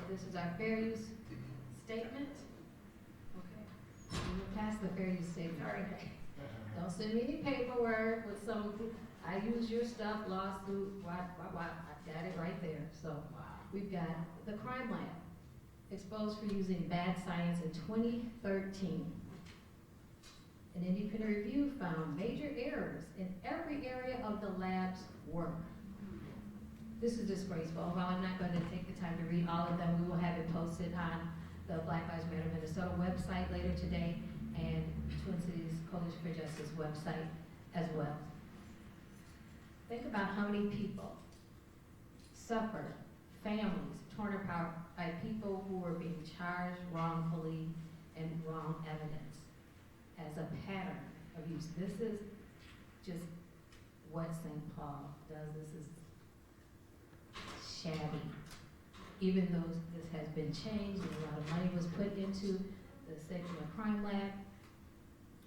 this is our fair use statement. Okay, we will pass the fair use statement. All right. Don't send me any paperwork with some, I use your stuff, lawsuit, what. I got it right there. So we've got the crime lab, exposed for using bad science in 2013. An independent review found major errors in every area of the lab's work. This is disgraceful. While I'm not going to take the time to read all of them, we will have it posted on the Black Lives Matter Minnesota website later today and Twin Cities Coalition for Justice website as well. Think about how many people suffered, families torn apart by people who were being charged wrongfully and wrong evidence as a pattern of use. This is just what St. Paul does. This is shabby. Even though this has been changed and a lot of money was put into the sexual crime lab,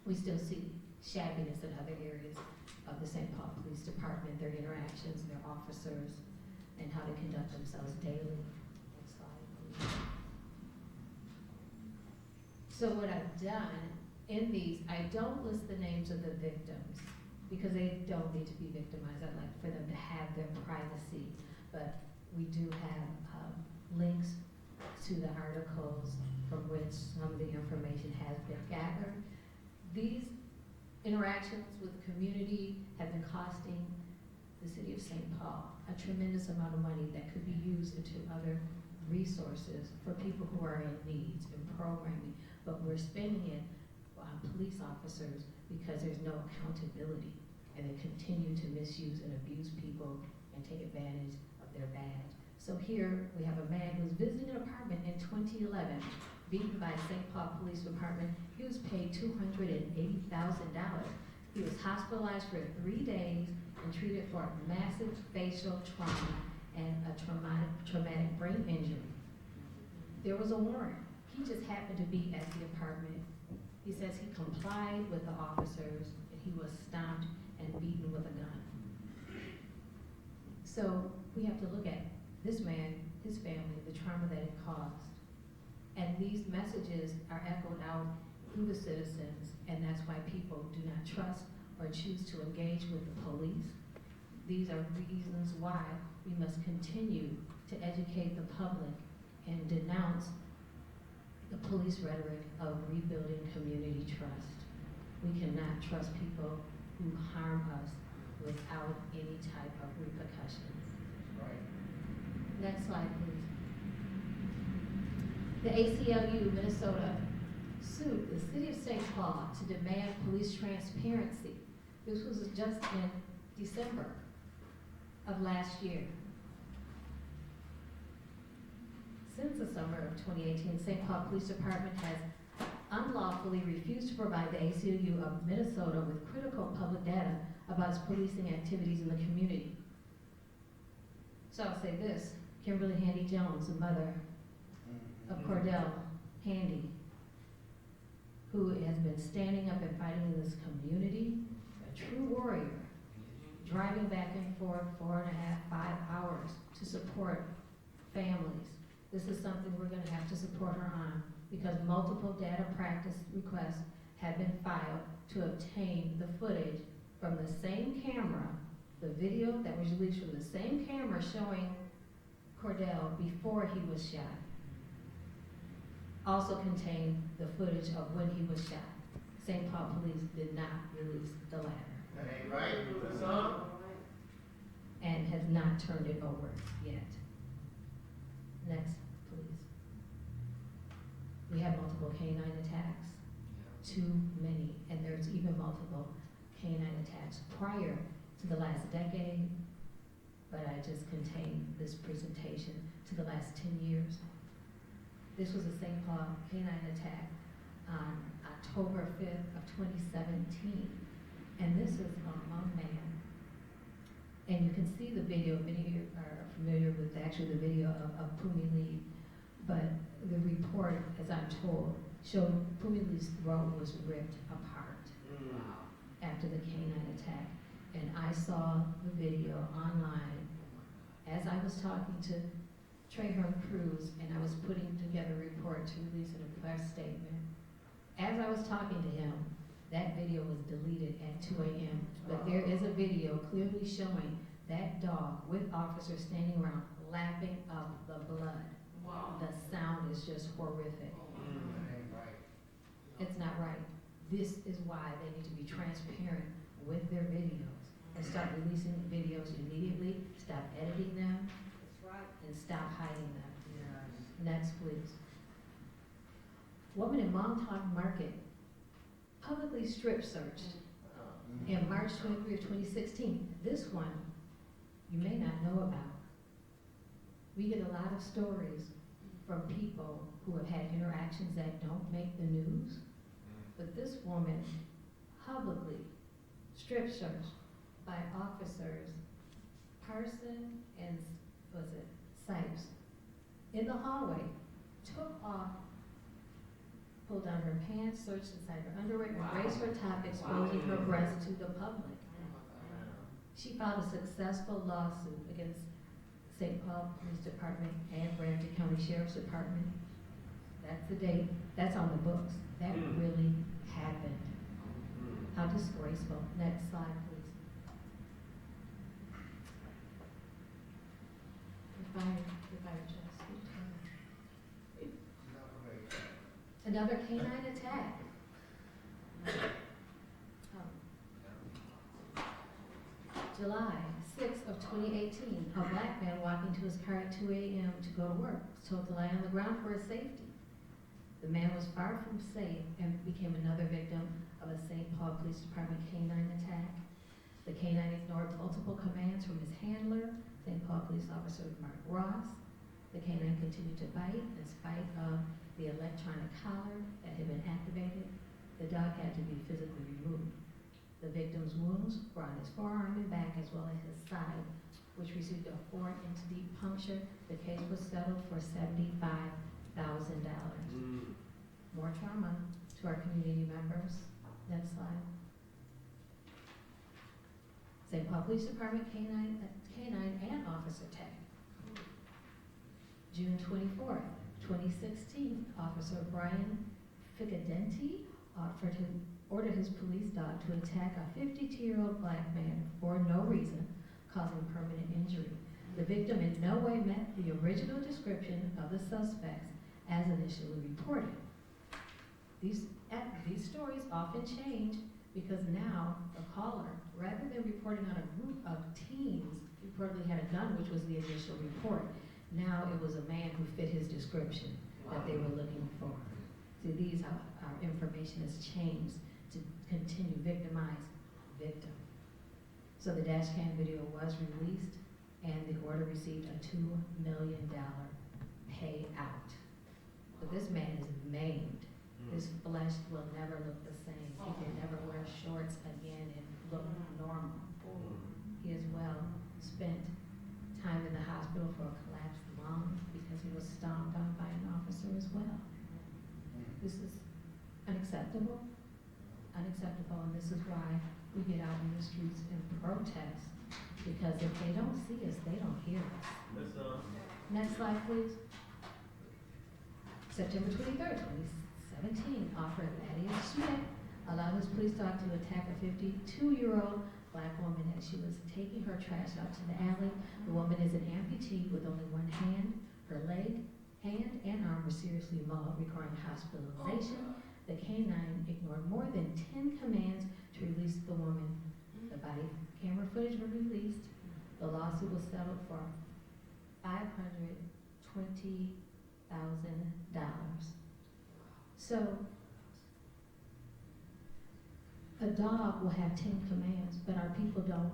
we still see shabbiness in other areas of the St. Paul Police Department, their interactions, their officers, and how they conduct themselves daily. Next slide, please. So what I've done in these, I don't list the names of the victims because they don't need to be victimized. I'd like for them to have their privacy, but we do have links to the articles from which some of the information has been gathered. These interactions with the community have been costing the city of St. Paul a tremendous amount of money that could be used into other resources for people who are in need and programming, but we're spending it on police officers because there's no accountability and they continue to misuse and abuse people and take advantage of their badge. So here we have a man who was visiting an apartment in 2011, beaten by St. Paul Police Department. He was paid $280,000. He was hospitalized for 3 days and treated for massive facial trauma and a traumatic brain injury. There was a warrant. He just happened to be at the apartment. He says he complied with the officers and he was stomped and beaten with a gun. So we have to look at this man, his family, the trauma that it caused. And these messages are echoed out through the citizens, and that's why people do not trust or choose to engage with the police. These are reasons why we must continue to educate the public and denounce the police rhetoric of rebuilding community trust. We cannot trust people who harm us without any type of repercussions. Right. Next slide, please. The ACLU Minnesota sued the city of St. Paul to demand police transparency. This was just in December of last year. Since the summer of 2018, St. Paul Police Department has unlawfully refused to provide the ACLU of Minnesota with critical public data about its policing activities in the community. So I'll say this, Kimberly Handy Jones, the mother of Cordell Handy, who has been standing up and fighting in this community, a true warrior, driving back and forth 4.5, 5 hours to support families. This is something we're going to have to support her on because multiple data practice requests have been filed to obtain the footage from the same camera, the video that was released from the same camera showing Cordell before he was shot. Also contained the footage of when he was shot. St. Paul Police did not release the latter. That ain't right. That's all. And has not turned it over yet. Next, please. We have multiple canine attacks. Too many. And there's even multiple canine attacks prior to the last decade, but I just contained this presentation to the last 10 years. This was a St. Paul canine attack on October 5th of 2017. And this is a young man. And you can see the video, many of you are familiar with actually the video of Pumi Lee, but the report, as I'm told, showed Pumi Lee's throat was ripped apart after the canine attack. And I saw the video online as I was talking to Traherne Cruz, and I was putting together a report to release in a press statement. As I was talking to him, that video was deleted at 2 a.m., but there is a video clearly showing that dog with officers standing around lapping up the blood. Wow. The sound is just horrific. It's not right. This is why they need to be transparent with their videos and start releasing videos immediately, stop editing them, That's right. and stop hiding them. Next, please. Woman in Montauk Market publicly strip searched in March 23 of 2016. This one you may not know about. We get a lot of stories from people who have had interactions that don't make the news, but this woman publicly strip searched by officers Carson and, was it, Sipes, in the hallway, took off, pulled down her pants, searched inside her underwear, and raised her top, exposing her breasts to the public. She filed a successful lawsuit against St. Paul Police Department and Ramsey County Sheriff's Department. That's the date, that's on the books. That really happened. How disgraceful. Next slide, please. Fire justice. Another canine attack. July 6th of 2018, a black man walking to his car at 2 a.m. to go to work was told to lie on the ground for his safety. The man was far from safe and became another victim of a St. Paul Police Department canine attack. The canine ignored multiple commands from his handler, St. Paul Police Officer Mark Ross. The canine continued to bite in spite of the electronic collar that had been activated. The dog had to be physically removed. The victim's wounds were on his forearm and back as well as his side, which received a 4-inch deep puncture. The case was settled for $75,000. More trauma to our community members. Next slide. St. Paul Police Department canine and officer tag. June 24th, 2016, Officer Brian Ficadenti ordered his police dog to attack a 52-year-old black man for no reason, causing permanent injury. The victim in no way met the original description of the suspects as initially reported. These stories often change because now the caller, rather than reporting on a group of teens, reportedly had a gun, which was the initial report. Now it was a man who fit his description that they were looking for. See, our information has changed to continue victimize victim. So the dash cam video was released and the order received a $2 million payout. But this man is maimed. His flesh will never look the same. He can never wear shorts again and look normal. He as well spent time in the hospital for a collapsed lung because he was stomped on by an officer as well. This is unacceptable, and this is why we get out in the streets and protest, because if they don't see us, they don't hear us. Next slide, please. September 23rd, 2017, Officer Thaddeus Schmidt allowed his police dog to attack a 52-year-old black woman as she was taking her trash out to the alley. The woman is an amputee with only one hand. Her leg, hand, and arm were seriously mauled, requiring hospitalization. The canine ignored more than 10 commands to release the woman. The body camera footage were released. The lawsuit was settled for $520,000. So, a dog will have 10 commands, but our people don't.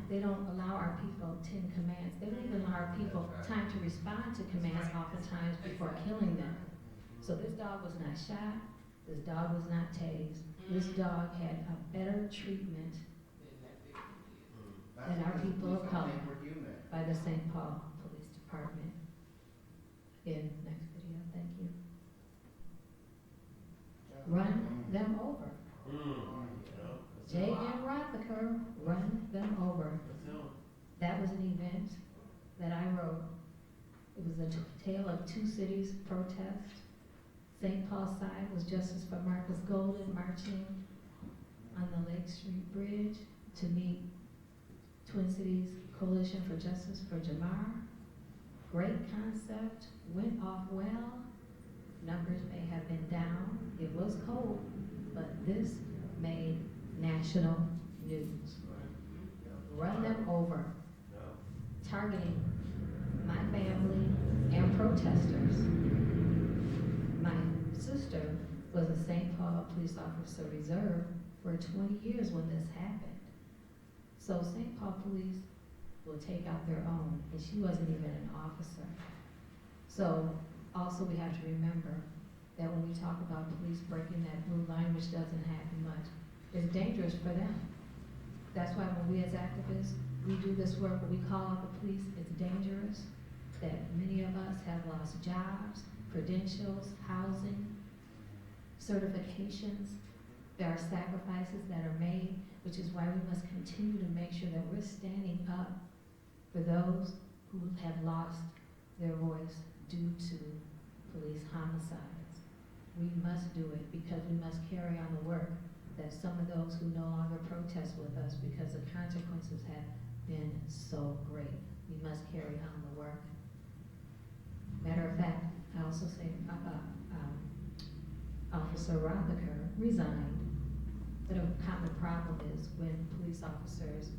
They don't allow our people 10 commands. They don't even allow our people time to respond to commands oftentimes before killing them. So this dog was not shot. This dog was not tased. This dog had a better treatment than our people of color by the St. Paul Police Department. Again, next video, thank you. Run them over. J.M. Rothacker, run them over. That was an event that I wrote It was a tale of two cities protest. St. Paul's side was Justice for Marcus Golden marching on the Lake Street Bridge to meet Twin Cities Coalition for Justice for Jamar. Great concept, went off well. Numbers may have been down. It was cold, but this made national news. Run them over, targeting my family and protesters. My sister was a St. Paul Police Officer Reserve for 20 years when this happened. So St. Paul Police will take out their own, and she wasn't even an officer. So also we have to remember that when we talk about police breaking that blue line, which doesn't happen much, it's dangerous for them. That's why when we as activists, we do this work, when we call out the police, it's dangerous, that many of us have lost jobs, credentials, housing, certifications. There are sacrifices that are made, which is why we must continue to make sure that we're standing up for those who have lost their voice due to police homicides. We must do it because we must carry on the work that some of those who no longer protest with us because the consequences have been so great. We must carry on the work. Matter of fact, I also say Officer Rothaker resigned, but a common problem is when police officers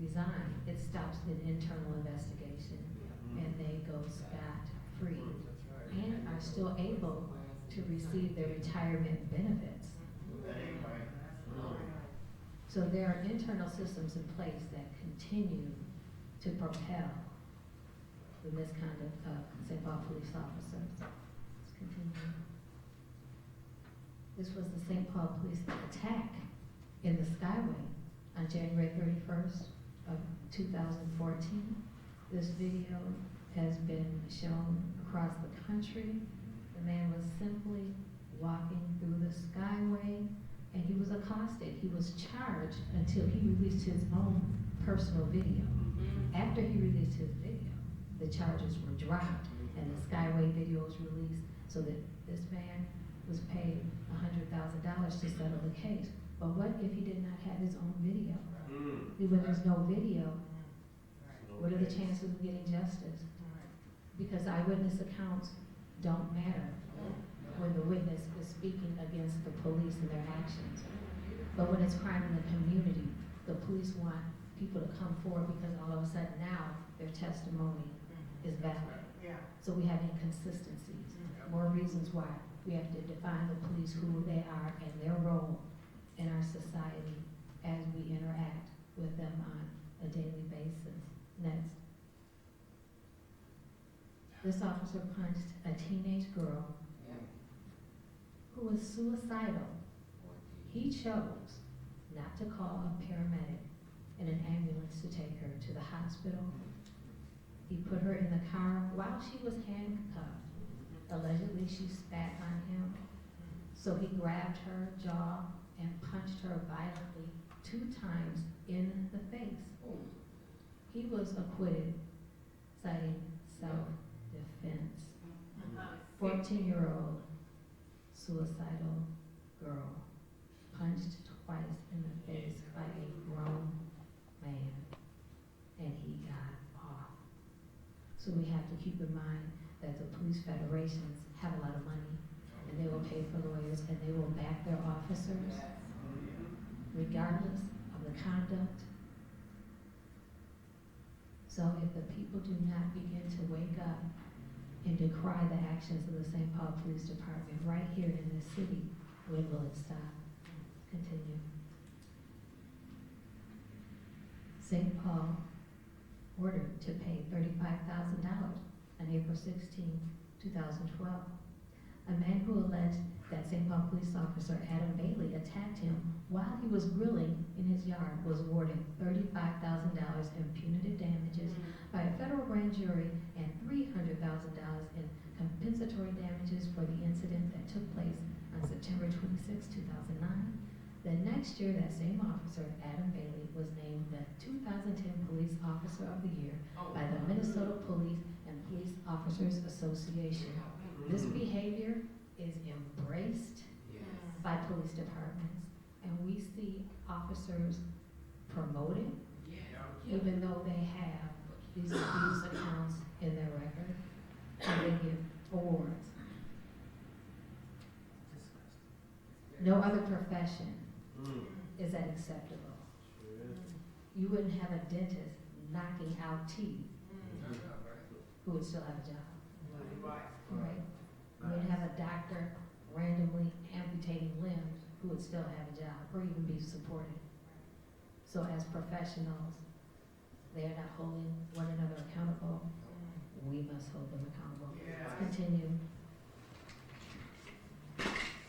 resign, it stops an internal investigation and they go scot-free and are still able to receive their retirement benefits. So there are internal systems in place that continue to propel the misconduct of St. Paul police officers. Let's continue. This was the St. Paul police attack in the Skyway on January 31st of 2014. This video has been shown across the country. The man was simply walking through the Skyway and he was accosted. He was charged until he released his own personal video. After he released his video, the charges were dropped and the Skyway video was released so that this man was paid $100,000 to settle the case. But what if he did not have his own video? When there's no video, what are the chances of getting justice? Because eyewitness accounts don't matter when the witness is speaking against the police and their actions. But when it's crime in the community, the police want people to come forward because all of a sudden now their testimony is valid. So we have inconsistencies, more reasons why we have to define the police, who they are, and their role in our society as we interact with them on a daily basis. Next. This officer punched a teenage girl who was suicidal. He chose not to call a paramedic and an ambulance to take her to the hospital. He put her in the car while she was handcuffed. Allegedly, she spat on him. So he grabbed her jaw and punched her violently 2 times in the face. He was acquitted, citing self-defense. 14-year-old suicidal girl punched twice in the face by a grown man, and he got off. So we have to keep in mind that the police federations have a lot of money, and they will pay for lawyers, and they will back their officers, regardless of the conduct. So if the people do not begin to wake up and decry the actions of the St. Paul Police Department right here in this city, when will it stop? Continue. St. Paul ordered to pay $35,000 on April 16, 2012. A man who alleged that St. Paul police officer Adam Bailey attacked him while he was grilling in his yard was awarded $35,000 in punitive damages by a federal grand jury and $300,000 in compensatory damages for the incident that took place on September 26, 2009. The next year, that same officer, Adam Bailey, was named the 2010 Police Officer of the Year by the Minnesota Police and Officers Association. This behavior is embraced by police departments, and we see officers promoted, even though they have these abuse accounts in their record, and they get awards. No other profession is that acceptable. You wouldn't have a dentist knocking out teeth who would still have a job. Right? You wouldn't have a doctor randomly amputating limbs who would still have a job or even be supported. So as professionals, they are not holding one another accountable. We must hold them accountable. Let's continue.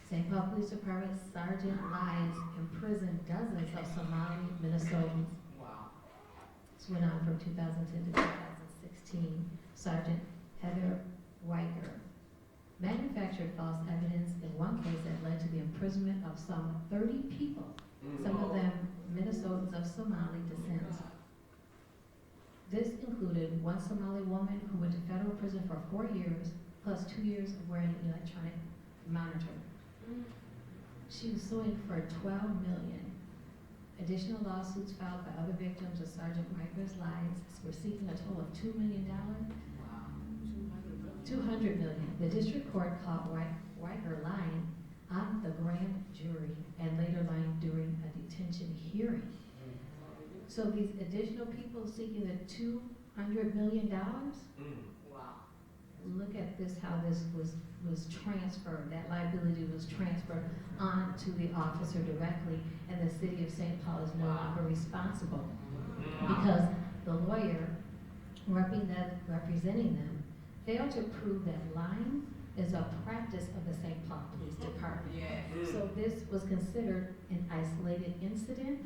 St. Paul Police Department Sergeant Lyons imprisoned dozens of Somali Minnesotans. This went on from 2010 to 2016. Sergeant Heather Weiger manufactured false evidence in one case that led to the imprisonment of some 30 people, some of them Minnesotans of Somali descent. This included one Somali woman who went to federal prison for 4 years, plus 2 years of wearing an electronic monitor. She was suing for $12 million. Additional lawsuits filed by other victims of Sergeant Weiger's lies were seeking a total of $2 million. $200 million. The district court caught Weiger lying on the grand jury and later lying during a detention hearing. So these additional people seeking the $200 million? Look at this, how this was transferred. That liability was transferred onto the officer directly, and the city of St. Paul is no longer responsible because the lawyer representing them failed to prove that lying is a practice of the St. Paul Police Department. So this was considered an isolated incident,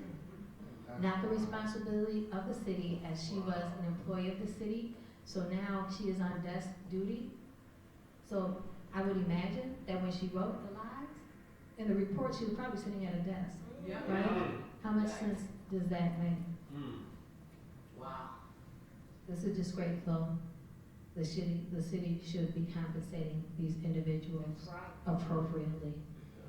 not the responsibility of the city, as she was an employee of the city. So now she is on desk duty. So I would imagine that when she wrote the lies in the report, she was probably sitting at a desk, right? How much sense does that make? This is disgraceful. The city should be compensating these individuals appropriately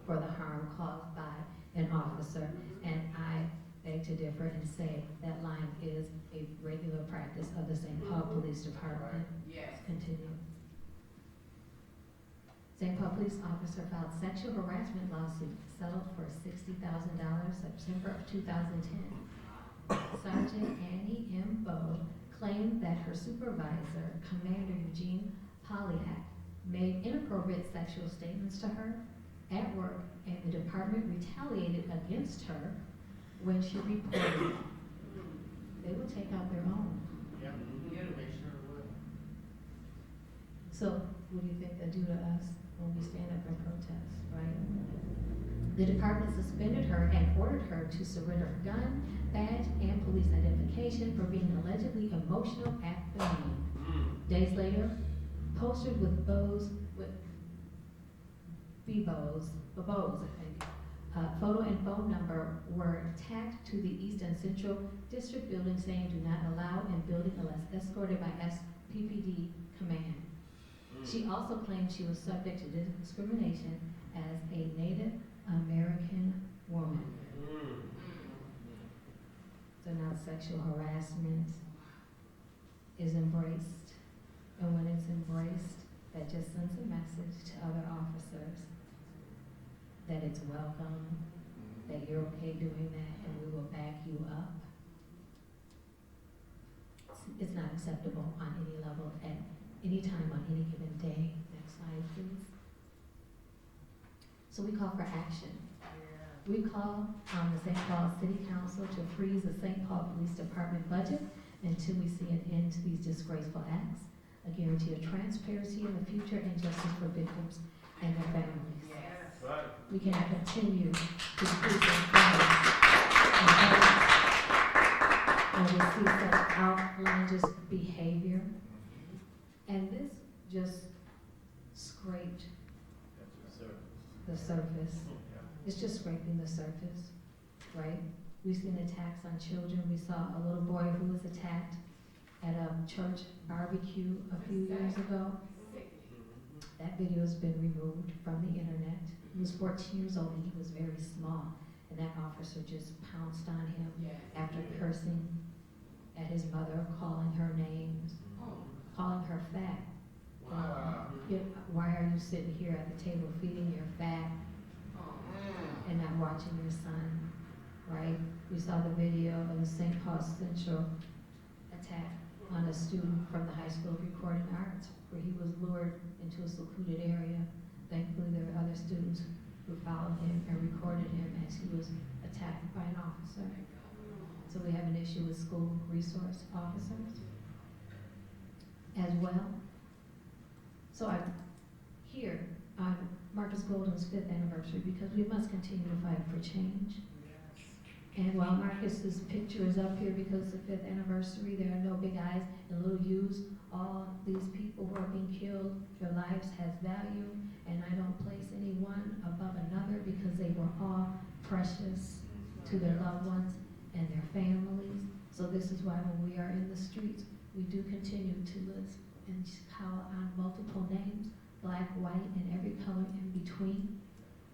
for the harm caused by an officer. And I beg to differ and say that lying is a regular practice of the St. Paul Police Department. Continue. St. Paul police officer filed sexual harassment lawsuit, settled for $60,000 September of 2010. Sergeant Annie M. Bowe claimed that her supervisor, Commander Eugene Polyak, made inappropriate sexual statements to her at work, and the department retaliated against her when she reported. They will take out their own. So what do you think they do to us when we stand up and protest, right? The department suspended her and ordered her to surrender her gun, badge, and police identification for being allegedly emotional at the meeting. Days later, posters with Bobos, I think, photo and phone number were tacked to the East and Central District building saying do not allow in building unless escorted by SPPD command. She also claimed she was subject to discrimination as a Native American woman. So now sexual harassment is embraced. And when it's embraced, that just sends a message to other officers that it's welcome, that you're okay doing that, and we will back you up. It's not acceptable on any level at any time on any given day. Next slide, please. So we call for action. We call on the St. Paul City Council to freeze the St. Paul Police Department budget until we see an end to these disgraceful acts, a guarantee of transparency in the future, and justice for victims and their families. Right. We cannot continue to speak in front and we see such outlandish behavior. And this just scraped the surface. It's just scraping the surface, right? We've seen attacks on children. We saw a little boy who was attacked at a church barbecue a few years ago. That video has been removed from the internet. He was 14 years old and he was very small. And that officer just pounced on him after cursing at his mother, calling her names, calling her fat. Wow. Why are you sitting here at the table feeding your fat and not watching your son, right? We saw the video of the St. Paul Central attack on a student from the High School of Recording Arts, where he was lured into a secluded area. Thankfully, there were other students who followed him and recorded him as he was attacked by an officer. So we have an issue with school resource officers as well. So I'm here on Marcus Golden's 5th anniversary because we must continue to fight for change. And while Marcus's picture is up here because of the 5th anniversary, there are no big eyes and little U's. All these people who are being killed, their lives has value, and I don't place anyone above another because they were all precious to their loved ones and their families. So this is why when we are in the streets, we do continue to list and call on multiple names, black, white, and every color in between.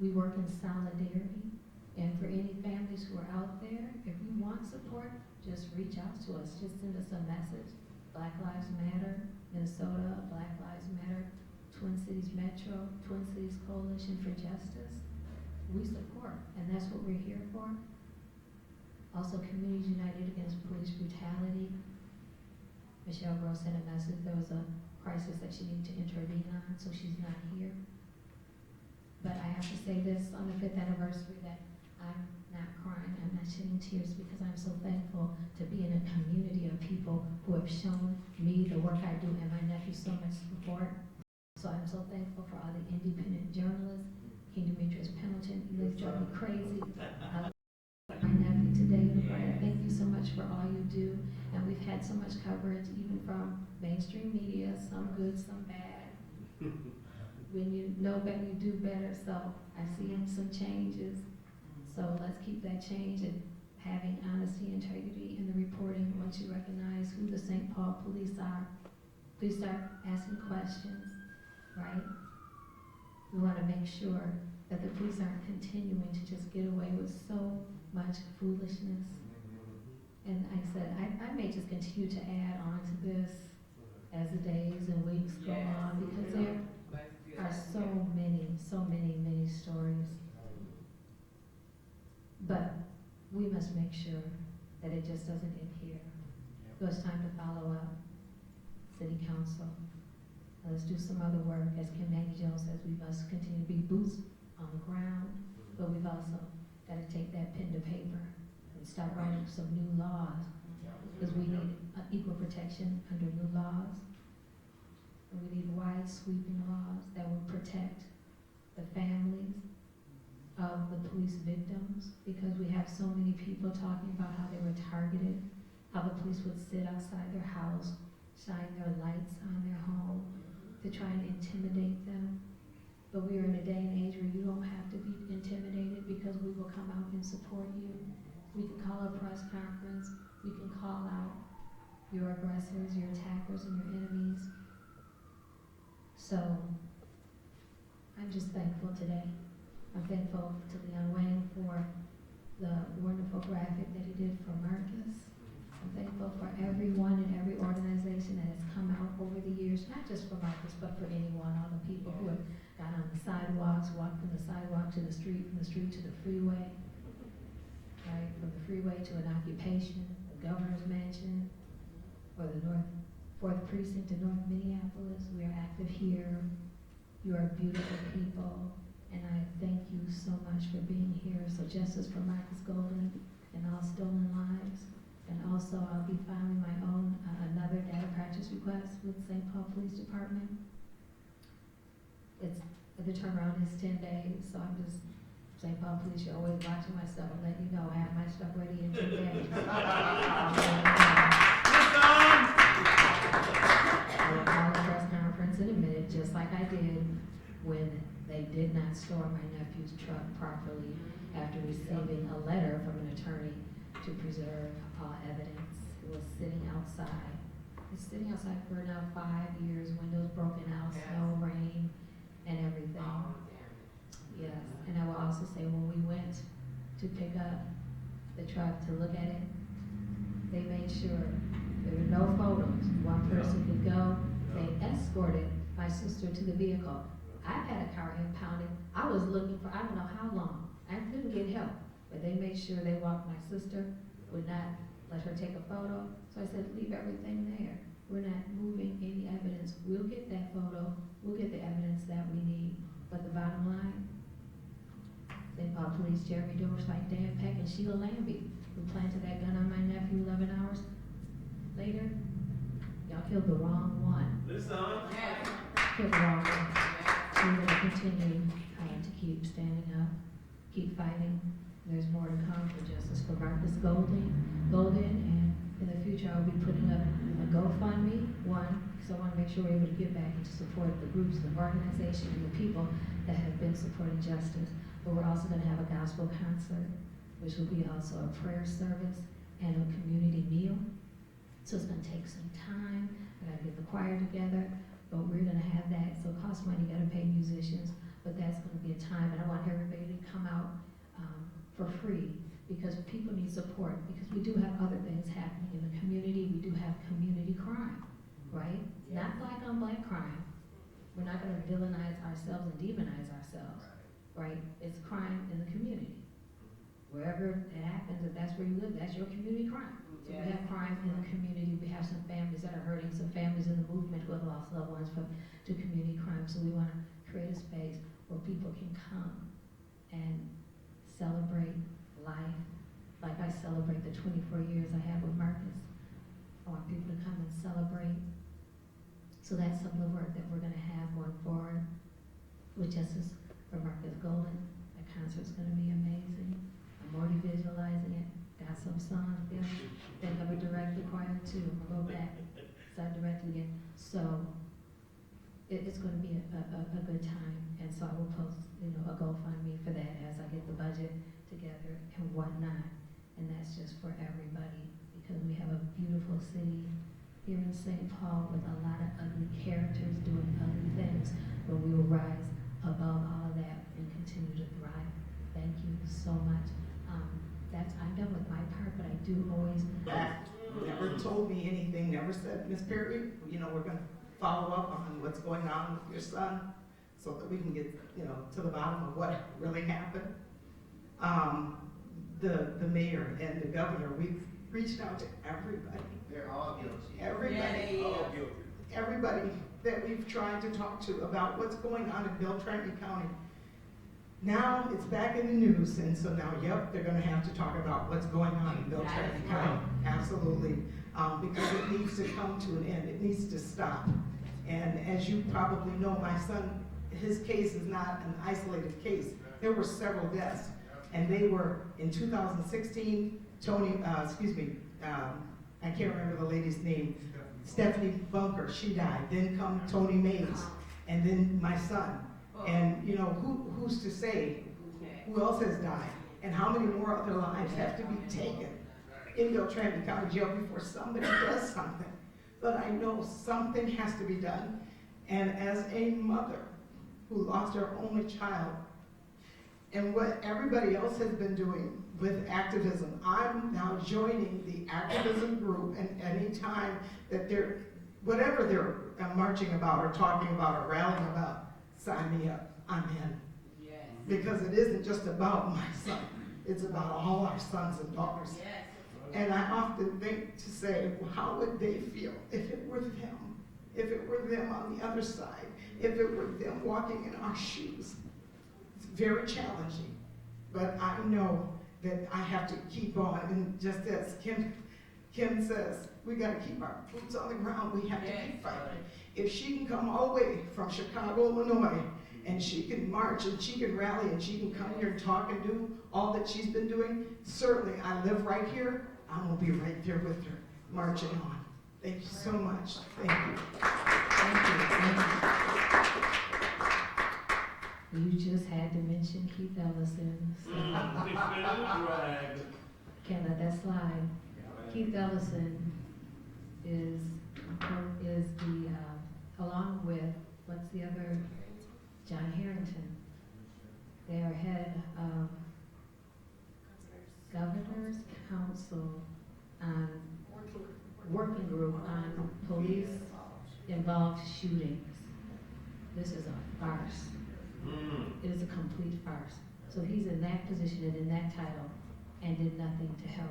We work in solidarity. And for any families who are out there, if you want support, just reach out to us. Just send us a message. Black Lives Matter, Minnesota, Black Lives Matter, Twin Cities Metro, Twin Cities Coalition for Justice. We support, and that's what we're here for. Also, Communities United Against Police Brutality. Michelle Gross sent a message. There was a crisis that she needed to intervene on, so she's not here. But I have to say this on the 5th anniversary that I'm not crying, I'm not shedding tears because I'm so thankful to be in a community of people who have shown me the work I do and my nephew so much support. So I'm so thankful for all the independent journalists, King Demetrius Pendleton, you guys drive me crazy. My nephew today, Brian, thank you so much for all you do. And we've had so much coverage even from mainstream media, some good, some bad. When you know better, you do better. So I see some changes. So let's keep that change and having honesty, integrity in the reporting. Once you recognize who the St. Paul police are, please start asking questions, right? We want to make sure that the police aren't continuing to just get away with so much foolishness. And like I said, I may just continue to add on to this as the days and weeks go on because there are so many stories. But we must make sure that it just doesn't end here. So it's time to follow up. City Council, let's do some other work. As Kim Maggie Jones says, we must continue to be boots on the ground, but we've also got to take that pen to paper and start writing some new laws because we need equal protection under new laws. And we need wide sweeping laws that will protect the families of the police victims because we have so many people talking about how they were targeted, how the police would sit outside their house, shine their lights on their home to try and intimidate them. But we are in a day and age where you don't have to be intimidated because we will come out and support you. We can call a press conference, we can call out your aggressors, your attackers, and your enemies. So, I'm just thankful today. I'm thankful to Leon Wayne for the wonderful graphic that he did for Marcus. I'm thankful for everyone and every organization that has come out over the years, not just for Marcus, but for anyone, all the people who have got on the sidewalks, walked from the sidewalk to the street, from the street to the freeway, right? From the freeway to an occupation, the governor's mansion, or the 4th Precinct in North Minneapolis. We are active here. You are beautiful people. And I thank you so much for being here. So justice for Marcus Golden and all stolen lives. And also I'll be filing my own, another data practice request with St. Paul Police Department. The turnaround is 10 days, so I'm just, St. Paul Police, you're always watching my stuff and letting you know I have my stuff ready in 10 days. I'll call a press conference in a minute, just like I did when they did not store my nephew's truck properly after receiving a letter from an attorney to preserve evidence. It was sitting outside It's sitting outside for now 5 years, windows broken out, snow, rain, and everything. Yes, and I will also say when we went to pick up the truck to look at it, they made sure there were no photos. One person could go. They escorted my sister to the vehicle. I had a car impounded. I was looking for I don't know how long. I couldn't get help, but they made sure they walked my sister, would not let her take a photo. So I said, leave everything there. We're not moving any evidence. We'll get that photo. We'll get the evidence that we need. But the bottom line, St. Paul Police Jeremy Dorsight, Dan Peck, and Sheila Lambie, who planted that gun on my nephew 11 hours later, y'all killed the wrong one. Listen. Killed the wrong one. We're going to continue to keep standing up, keep fighting. There's more to come for justice for Marcus Golden, and in the future I'll be putting up a GoFundMe, because I want to make sure we're able to give back and to support the groups, the organization, and the people that have been supporting justice. But we're also going to have a gospel concert, which will be also a prayer service and a community meal. So it's going to take some time. I got to get the choir together, but we're going to have that. So it costs money, you got to pay musicians, but that's going to be a time, and I want everybody to come out for free, because people need support, because we do have other things happening in the community. We do have community crime, right? Not black on black crime. We're not going to villainize ourselves and demonize ourselves, right? It's crime in the community. Wherever it happens, if that's where you live, that's your community crime. So we have crime in the community. We have some families that are hurting, some families in the movement who have lost loved ones to community crime. So we want to create a space where people can come and celebrate life like I celebrate the 24 years I have with Marcus. I want people to come and celebrate. So that's some of the work that we're going to have going forward with Justice for Marcus Golden. That concert's going to be amazing. I'm already visualizing it. Got some songs there. Then I would direct the choir too. I'll go back. So I direct it again. So it's going to be a good time. And so I will post, a GoFundMe for that as I get the budget together and whatnot. And that's just for everybody, because we have a beautiful city here in St. Paul with a lot of ugly characters doing ugly things, but we will rise above all of that and continue to thrive. Thank you so much. I'm done with my part, but I do always. Never told me anything, never said, Miss Perry, we're going to follow up on what's going on with your son so that we can get, to the bottom of what really happened. The mayor and the governor, we've reached out to everybody. They're all guilty. Everybody. All guilty. Everybody that we've tried to talk to about what's going on in Beltrami County. Now it's back in the news, and so now, they're going to have to talk about what's going on in Beltrami County. Absolutely. Because it needs to come to an end. It needs to stop. And as you probably know, my son, his case is not an isolated case. There were several deaths. And they were, in 2016, I can't remember the lady's name, Stephanie Bunker, she died. Then come Tony Mays, and then my son. And who's to say who else has died? And how many more other lives have to be taken in Beltrami County Jail before somebody does something? But I know something has to be done. And as a mother who lost her only child, and what everybody else has been doing with activism, I'm now joining the activism group, and any time that whatever they're marching about or talking about or rallying about, sign me up, I'm in. Yes. Because it isn't just about my son, it's about all our sons and daughters. Yes. And I often think to say, well, how would they feel if it were them? If it were them on the other side? If it were them walking in our shoes? It's very challenging, but I know that I have to keep on, and just as Kim says, we got to keep our boots on the ground. We have to keep fighting. If she can come all the way from Chicago, Illinois, and she can march and she can rally and she can come here and talk and do all that she's been doing, certainly I live right here. I'm going to be right there with her, marching on. Thank you so much. Thank you. Thank you. You just had to mention Keith Ellison. So can't let that slide. Keith Ellison is is the, along with, what's the other, John Harrington. They are head of Governor's Council on working group on police involved shootings. This is a farce. It is a complete farce. So he's in that position and in that title and did nothing to help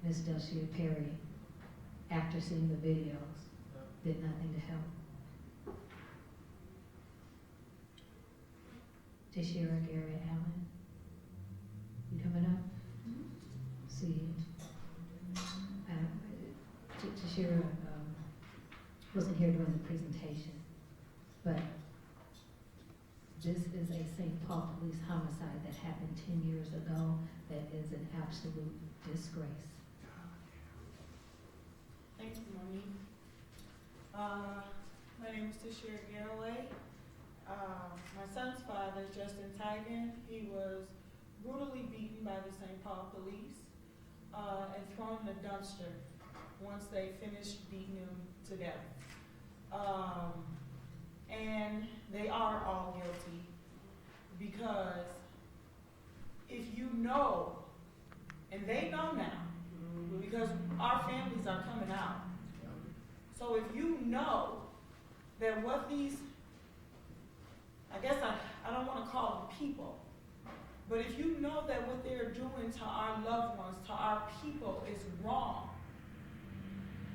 Ms. Delcia Perry after seeing the videos, did nothing to help. Tashira Garrett Allen, you coming up? See, Tashira wasn't here during the presentation, but this is a St. Paul police homicide that happened 10 years ago that is an absolute disgrace. Thank you, Monique. My name is Tashira Garraway. My son's father, Justin Tigan, he was brutally beaten by the St. Paul police and thrown in a dumpster once they finished beating him to death. And they are all guilty because if you know, and they know now, because our families are coming out. So if you know that what these, I guess I don't want to call them people, but if you know that what they're doing to our loved ones, to our people is wrong,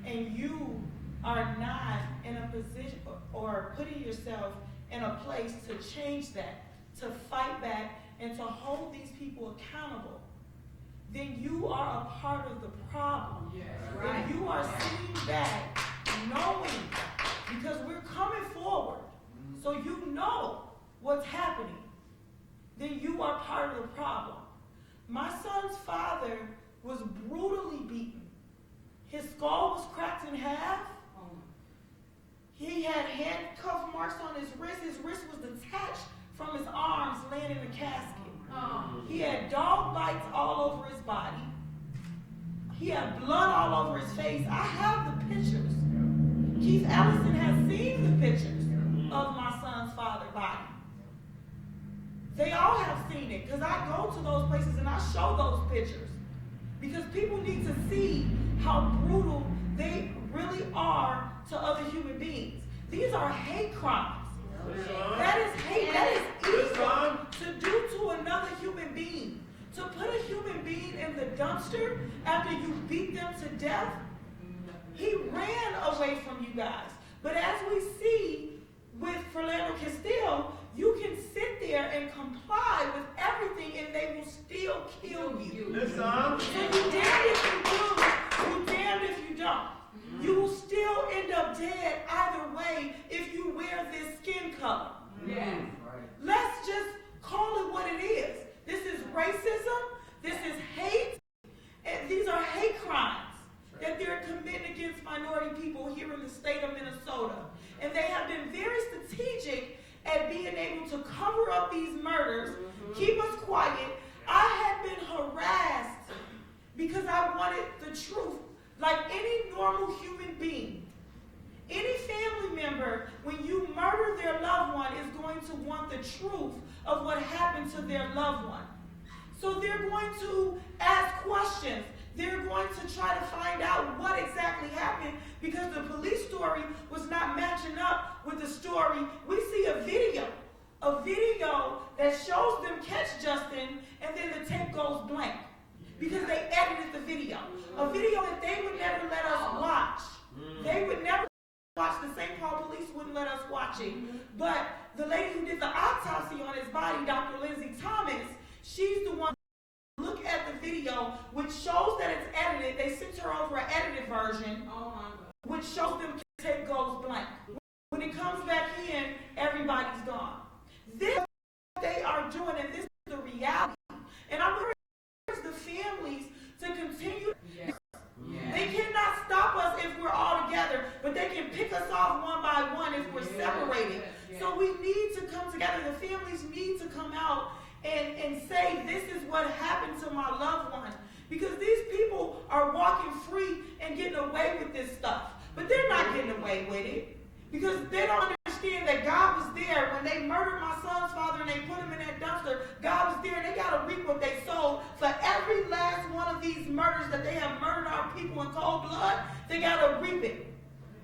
and you are not in a position or putting yourself in a place to change that, to fight back, and to hold these people accountable, then you are a part of the problem. Yes, right. If you are sitting back knowing, because we're coming forward, so you know what's happening, then you are part of the problem. My son's father was brutally beaten. His skull was cracked in half. He had handcuff marks on his wrist. His wrist was detached from his arms, laying in a casket. He had dog bites all over his body. He had blood all over his face. I have the pictures. Keith Ellison has seen the pictures of my son's father's body. They all have seen it, because I go to those places and I show those pictures. Because people need to see how brutal they really are to other human beings. These are hate crimes. That is hate. That is evil to do to another human being. To put a human being in the dumpster after you beat them to death. He ran away from you guys. But as we see with Philando Castile, you can sit there and comply with everything and they will still kill you. Listen. So you damned if you do, you damned if you don't. You will still end up dead either way if you wear this skin color. Yes. Let's just call it what it is. This is racism, this is hate, and these are hate crimes that they're committing against minority people here in the state of Minnesota. And they have been very strategic at being able to cover up these murders, keep us quiet. I had been harassed because I wanted the truth. Like any normal human being, any family member, when you murder their loved one, is going to want the truth of what happened to their loved one. So they're going to ask questions. They're going to try to find out what exactly happened, because the police story was not matching up with the story. We see a video that shows them catch Justin, and then the tape goes blank because they edited the video. A video that they would never let us watch. They would never watch. The St. Paul police wouldn't let us watch it. But the lady who did the autopsy on his body, Dr. Lindsay Thomas, she's the one who looked at the video, which shows that it's edited. They sent her over an edited version, which shows them the tape goes blank. When it comes back in, everybody's gone. This is what they are doing, and this is the reality. And I'm going to encourage the families to continue. They cannot stop us if we're all together, but they can pick us off one by one if we're separated. So we need to come together. The families need to come out and say, this is what happened to my loved one. Because these people are walking free and getting away with this stuff. But they're not getting away with it because they don't understand that God was there when they murdered my son's father and they put him in that dumpster. God was there and they got to reap what they sowed. For every last one of these murders that they have murdered our people in cold blood, they got to reap it.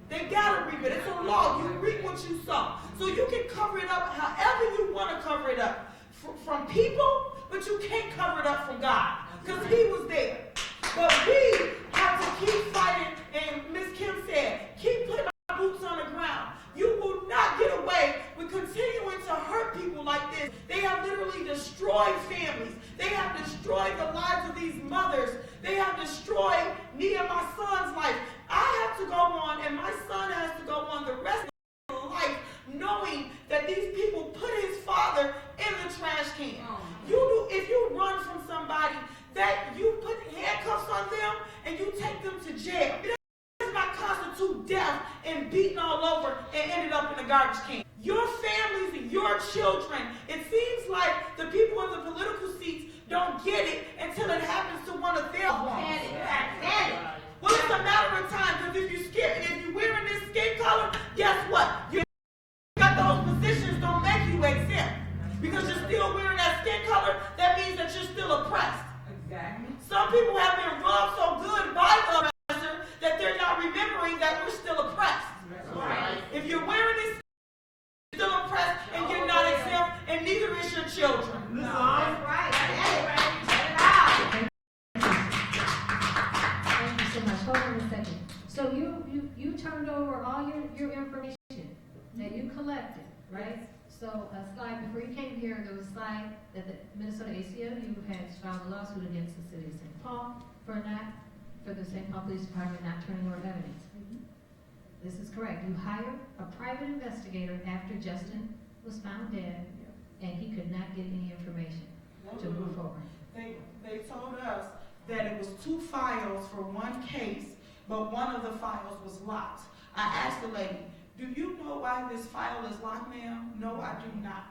They got to reap it. It's a law. You reap what you sow. So you can cover it up however you want to cover it up from people, but you can't cover it up from God because he was there. But we have to keep fighting, and Ms. Kim said, keep putting our boots on the ground. You will not get away with continuing to hurt people like this. They have literally destroyed families. They have destroyed the lives of these mothers. They have destroyed me and my son's life. I have to go on, and my son has to go on the rest of his life knowing that these people put his father in the trash can. If you run from somebody, that you put handcuffs on them and you take them to jail. It does not constitute death and beating all over and ended up in a garbage can. Your families and your children, it seems like the people in the political seats don't get it until it happens to one of their ones. Well, it's a matter of time, because if you're wearing this skin color, guess what? You got those positions don't make you exempt. Because you're still wearing that skin color, that means that you're still oppressed. Exactly. Some people have been rubbed so good by the oppressor that they're not remembering that we're still oppressed. Right. If you're wearing this, you're still oppressed, and you're not exempt, and neither is your children. No. That's right. Thank you so much. Hold on a second. So you turned over all your information that you collected, right? So a slide, before you came here, there was a slide that the Minnesota ACLU had filed a lawsuit against the city of St. Paul for the St. Paul Police Department not turning over evidence. This is correct. You hired a private investigator after Justin was found dead, and he could not get any information to move forward. They told us that it was 2 files for one case, but one of the files was locked. I asked the lady, do you know why this file is locked, ma'am? No, I do not.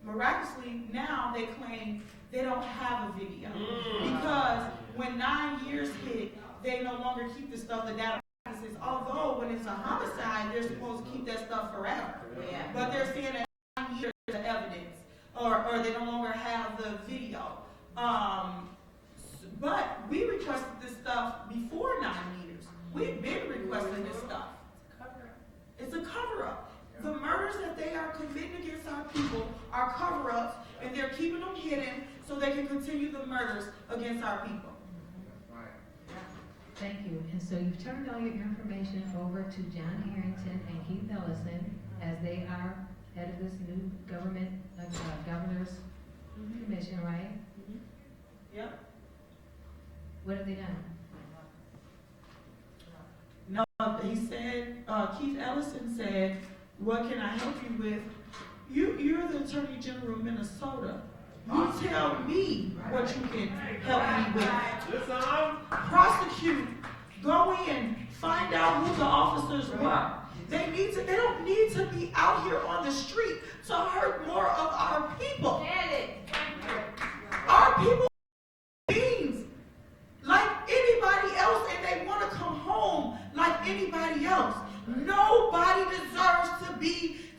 Miraculously, now they claim they don't have a video. Because when 9 years hit, they no longer keep the stuff, the data processes. Although when it's a homicide, they're supposed to keep that stuff forever. Yeah. But they're saying that 9 years of evidence, or they no longer have the video. But we requested this stuff before 9 years. We've been requesting this stuff. It's a cover-up. The murders that they are committing against our people are cover-ups, and they're keeping them hidden so they can continue the murders against our people. Thank you. And so you've turned all your information over to John Harrington and Keith Ellison, as they are head of this new government, governor's commission, right? Yep. What have they done? No, he said, Keith Ellison said, what can I help you with? You're the Attorney General of Minnesota. You tell me what you can help me with. Prosecute. Go in. Find out who the officers were. They don't need to be out here on the street to hurt more of our people. Our people are beings like anybody else, and they want to come home like anybody else. Nobody deserves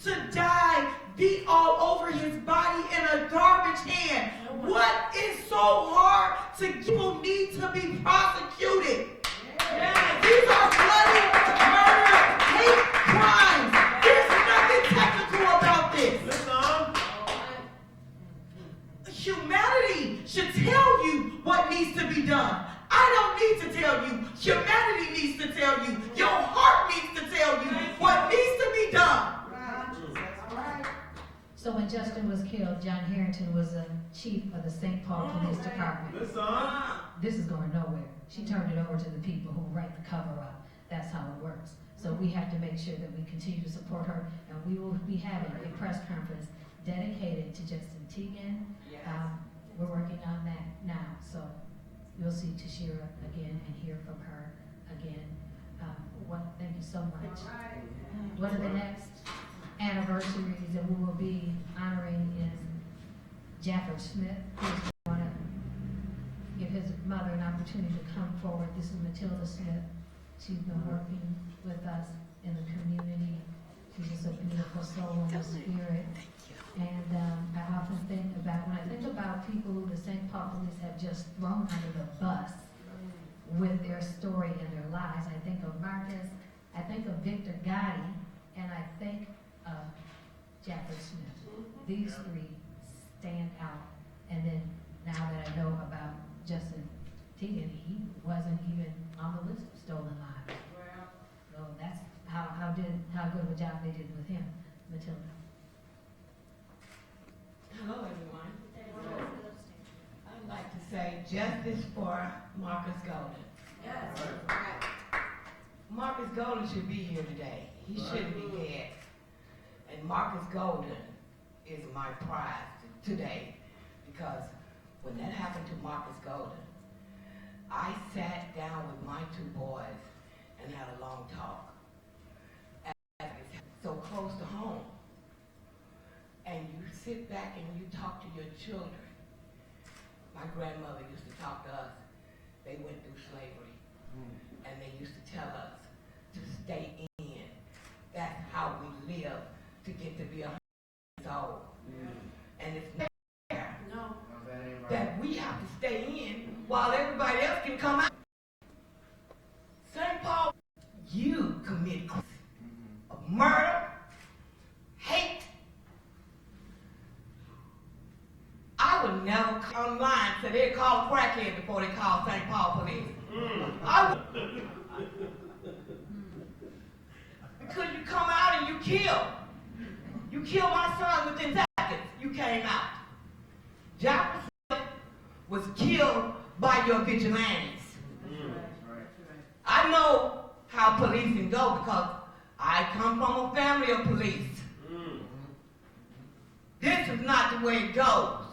to die, beat all over his body in a garbage can. What is so hard to people need to be prosecuted? These are bloody murder, hate crimes. There's nothing technical about this. Humanity should tell you what needs to be done. I don't need to tell you. Humanity needs to tell you. Your heart needs to tell you what needs to be done. So when Justin was killed, John Harrington was a chief of the St. Paul Police Department. This is going nowhere. She turned it over to the people who write the cover up. That's how it works. So we have to make sure that we continue to support her, and we will be having a press conference dedicated to Justin Teagan. We're working on that now, so you'll see Tashira again and hear from her again. Thank you so much. One of the next anniversaries that we will be honoring is Jafford Smith, who's going to give his mother an opportunity to come forward. This is Matilda Smith, She's been working with us in the community. She's just a beautiful soul and spirit. And I often think about, when I think about people who the St. Paul police have just thrown under the bus with their story and their lives, I think of Marcus, I think of Victor Gotti, and I think of Jeffrey Smith. These three stand out. And then now that I know about Justin Teagan, he wasn't even on the list of stolen lives. So that's how good of a job they did with him, Matilda. Hello, everyone. I'd like to say justice for Marcus Golden. Yes. Marcus Golden should be here today. He shouldn't be dead. And Marcus Golden is my prize today, because when that happened to Marcus Golden, I sat down with my two boys and had a long talk. As it's so close to home. And you sit back and you talk to your children. My grandmother used to talk to us. They went through slavery. And they used to tell us to stay in. That's how we live to get to be 100 years old. And it's not fair that we have to stay in while everybody else can come out. St. Paul, you commit crimes of murder, hate. I would never online say they call crackhead before they call St. Paul police. Because you come out and you kill. You killed my son within seconds. You came out. Jeffrey Smith was killed by your vigilantes. I know how policing go because I come from a family of police. This is not the way it goes.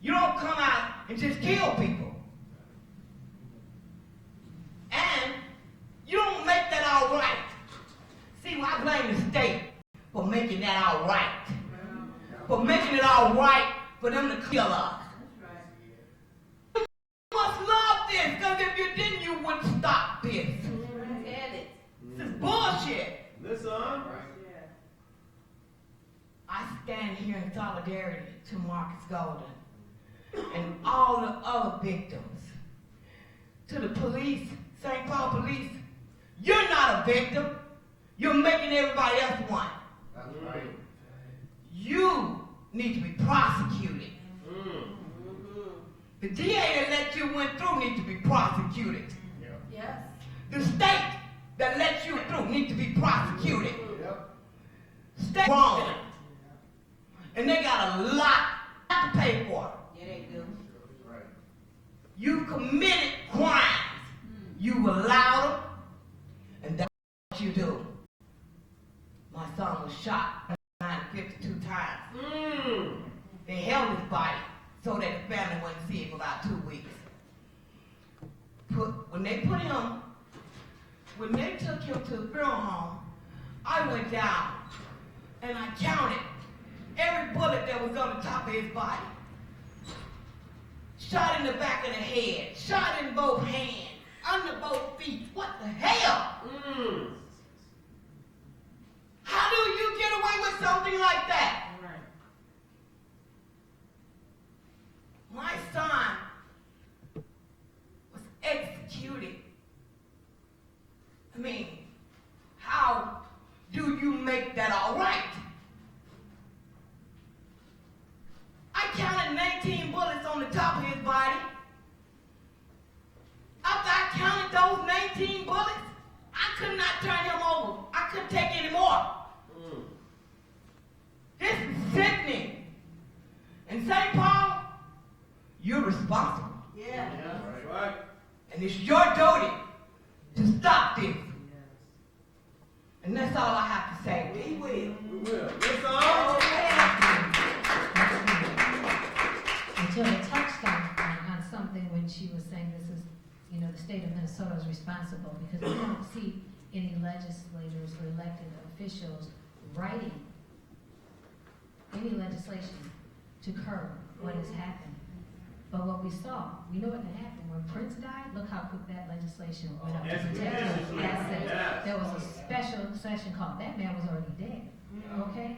You don't come out and just kill people. And you don't make that all right. See, I blame the state for making that all right. For making it all right for them to kill us. You must love this, because if you didn't, you wouldn't stop this. This is bullshit. Listen. I stand here in solidarity to Marcus Golden and all the other victims. To the police, St. Paul police, you're not a victim. You're making everybody else one. That's right. You need to be prosecuted. The DA that let you went through needs to be prosecuted. Yes. The state that let you through needs to be prosecuted. Yep. State wrong. And they got a lot to pay for. Yeah, they do. That's right. You committed crimes. You allowed them, and that's what you do. My son was shot 52 times. They held his body so that the family wouldn't see it for about 2 weeks. When they took him to the funeral home, I went down and I counted every bullet that was on the top of his body. Shot in the back of the head, shot in both hands, under both feet. What the hell? How do you get away with something like that? My son was executed. I mean, how do you make that all right? I counted 19 bullets on the top of his body. After I counted those 19 bullets, I could not turn him over. I couldn't take any more. This is sickening. And St. Paul, you're responsible. Yeah. That's right. And it's your duty to stop this. And that's all I have to say. We will. We will. Listen. Matilda touched on something when she was saying this is, the state of Minnesota is responsible, because we don't see any legislators or elected officials writing any legislation to curb what has happened. But what we saw, we know what happened. When Prince died, look how quick that legislation went up to Yes, protect yes, his yes. assets. Yes. There was a special session called, that man was already dead, okay?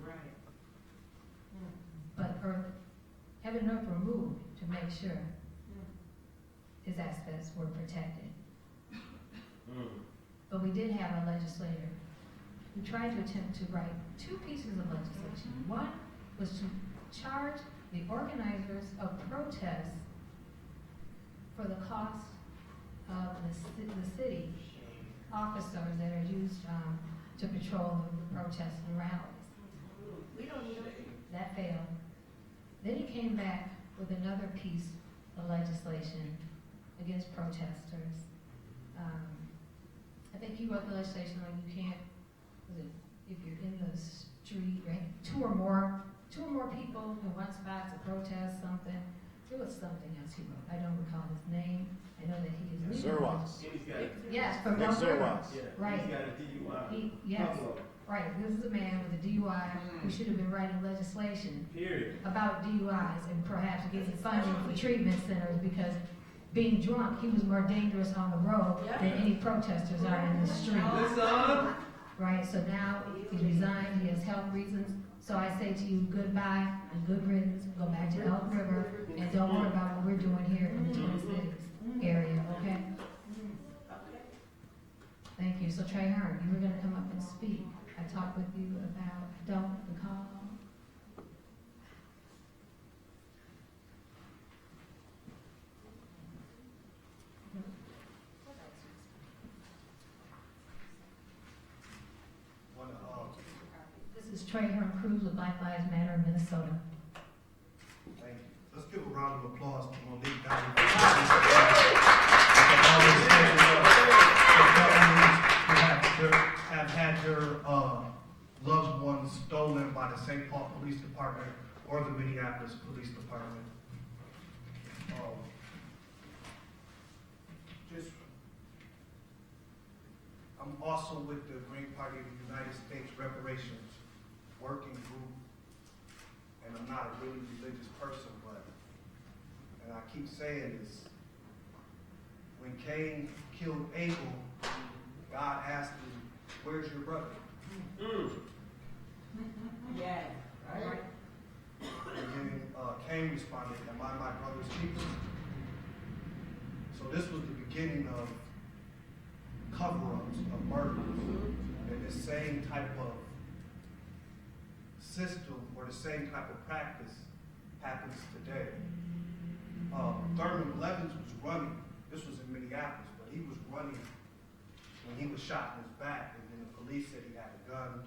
Right. But heaven and earth were moved to make sure his assets were protected. But we did have a legislator who tried to attempt to write two pieces of legislation. One was to charge the organizers of protests for the cost of the city officers that are used to patrol the protests and rallies. We don't need it. That failed. Then he came back with another piece of legislation against protesters. I think he wrote the legislation like you can't, if you're in the street, right, two or more people in one spot to protest something. There was something else he wrote. I don't recall his name. I know that he is leading. Zerwas. And he's got it. Yes, from Nick North River. Zerwas. Yeah, Right. he's got a DUI. Yes, Buffalo. right. This is a man with a DUI who should have been writing legislation Period. about DUIs and perhaps getting funding for treatment centers because being drunk, he was more dangerous on the road than any protesters are in the street. Listen. Right, so now he's resigned, he has health reasons. So I say to you, goodbye and good riddance. Go back to Elk River and don't worry about what we're doing here in the Twin Cities area, okay? Thank you. So Trey Hearn, you were gonna come up and speak. I talked with you about, don't recall. This is Trey Hearn Cruz with Black Lives Matter in Minnesota. Thank you. Let's give a round of applause to Monique Downey. who have had their loved ones stolen by the St. Paul Police Department or the Minneapolis Police Department. I'm also with the Green Party of the United States Reparations Working Group. And I'm not a really religious person, but, and I keep saying this, when Cain killed Abel, God asked him, where's your brother? Yes. Right? And then Cain responded, am I my brother's keeper? So this was the beginning of cover-ups, of murders, and the same type of system or the same type of practice happens today. Thurman Blevins was running. This was in Minneapolis, but he was running when he was shot in his back, and then the police said he had a gun.